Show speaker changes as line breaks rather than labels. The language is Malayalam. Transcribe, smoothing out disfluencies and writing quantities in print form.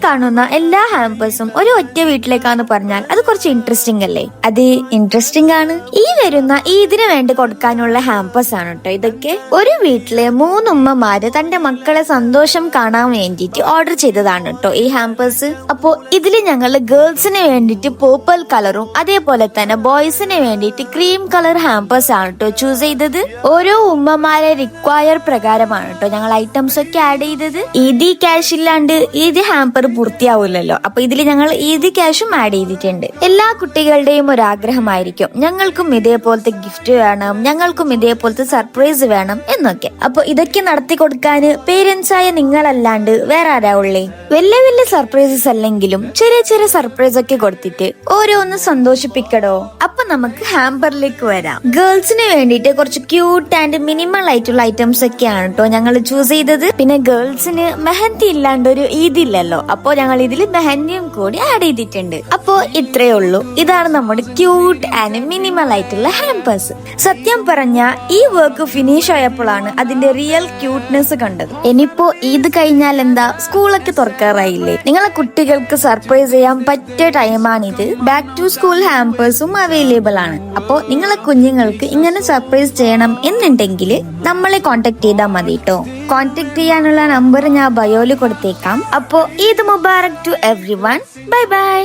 കാണുന്ന എല്ലാ ഹാമ്പേഴ്സും ഒരു ഒറ്റ വീട്ടിലേക്കാന്ന് പറഞ്ഞാൽ അത് കുറച്ച് ഇൻട്രസ്റ്റിംഗ് അല്ലേ? അത് ഇൻട്രസ്റ്റിംഗ് ആണ്. ഈ വരുന്ന ഇതിന് വേണ്ടി കൊടുക്കാനുള്ള ഹാമ്പേഴ്സ് ആണ് കേട്ടോ ഇതൊക്കെ. ഒരു വീട്ടിലെ 3 ഉമ്മമാര് തന്റെ മക്കളെ സന്തോഷം കാണാൻ വേണ്ടിട്ട് ഓർഡർ ചെയ്തതാണ് കേട്ടോ ഈ ഹാമ്പേഴ്സ്. അപ്പോ ഇതില് ഞങ്ങള് ഗേൾസിന് വേണ്ടിട്ട് പേർപ്പിൾ കളറും അതേപോലെ തന്നെ ബോയ്സിന് വേണ്ടിട്ട് ക്രീം കളർ ഹാമ്പേഴ്സ് ആണ് കേട്ടോ ചൂസ് ചെയ്തത്. ഓരോ ഉമ്മമാരെ റിക്വയർ പ്രകാരമാണ് കേട്ടോ ഞങ്ങൾ ഐറ്റംസ് ഒക്കെ ആഡ് ചെയ്തത്. ഈദി ക്യാഷ് ഇല്ലാണ്ട് ഈദി ഹാമ്പർ പൂർത്തിയാവില്ലല്ലോ. അപ്പൊ ഇതിൽ ഞങ്ങൾ ഈദി ക്യാഷും ആഡ് ചെയ്തിട്ടുണ്ട്. എല്ലാ കുട്ടികളുടെയും ഒരു ആഗ്രഹമായിരിക്കും ഞങ്ങൾക്കും ഇതേപോലത്തെ ഗിഫ്റ്റ് വേണം, ഞങ്ങൾക്കും ഇതേപോലത്തെ സർപ്രൈസ് വേണം എന്നൊക്കെ. അപ്പൊ ഇതൊക്കെ നടത്തി കൊടുക്കാൻ പേരൻസ് ആയ നിങ്ങളല്ലാണ്ട് വേറെ ആരാ ഉള്ളേ? വലിയ വലിയ സർപ്രൈസസ് അല്ലെങ്കിലും ചെറിയ ചെറിയ സർപ്രൈസ് ഒക്കെ കൊടുത്തിട്ട് ഓരോന്ന് സന്തോഷിപ്പിക്കടോ. അപ്പൊ നമുക്ക് ഹാമ്പറിലേക്ക് വരാം. ഗേൾസിന് വേണ്ടിയിട്ട് കുറച്ച് ക്യൂട്ട് ആൻഡ് മിനിമൽ ആയിട്ടുള്ള ഐറ്റംസ് ഒക്കെയാണ് കേട്ടോ ഞങ്ങൾ ചൂസ് ചെയ്തത്. പിന്നെ ഗേൾസിന് മെഹന്തി ഇല്ലാണ്ട് ഒരു ഈദില്ലല്ലോ, അപ്പോ ഞങ്ങൾ ഇതിൽ മെഹന്തിയും കൂടി ആഡ് ചെയ്തിട്ടുണ്ട്. അപ്പോ ഇത്രയേ ഉള്ളൂ. ഇതാണ് നമ്മുടെ ക്യൂട്ട് ആൻഡ് മിനിമൽ ആയിട്ടുള്ള ഹാമ്പേഴ്സ്. സത്യം പറഞ്ഞ ഈ വർക്ക് ഫിനിഷ് ആയപ്പോഴാണ് അതിന്റെ റിയൽ ക്യൂട്ട്നെസ് കണ്ടത്. ഇനിയിപ്പോ ഈദ് കഴിഞ്ഞാൽ എന്താ, സ്കൂളൊക്കെ തുറക്കാറായില്ലേ? നിങ്ങളെ കുട്ടികൾക്ക് സർപ്രൈസ് ചെയ്യാൻ പറ്റിയ ടൈമാണിത്. ബാക്ക് ടു സ്കൂൾ ഹാമ്പേഴ്സും അവൈലബിൾ ആണ്. അപ്പോ നിങ്ങളെ കുഞ്ഞുങ്ങൾക്ക് ഇങ്ങനെ സർപ്രൈസ് ചെയ്യണം എന്നുണ്ടെങ്കിൽ നമ്മളെ കോൺടാക്ട് ചെയ്താൽ മതി കേട്ടോ. കോൺടാക്ട് ചെയ്യാനുള്ള നമ്പർ ഞാൻ ബയോയിൽ കൊടുത്തേക്കാം. അപ്പോ Eid Mubarak to everyone. Bye by.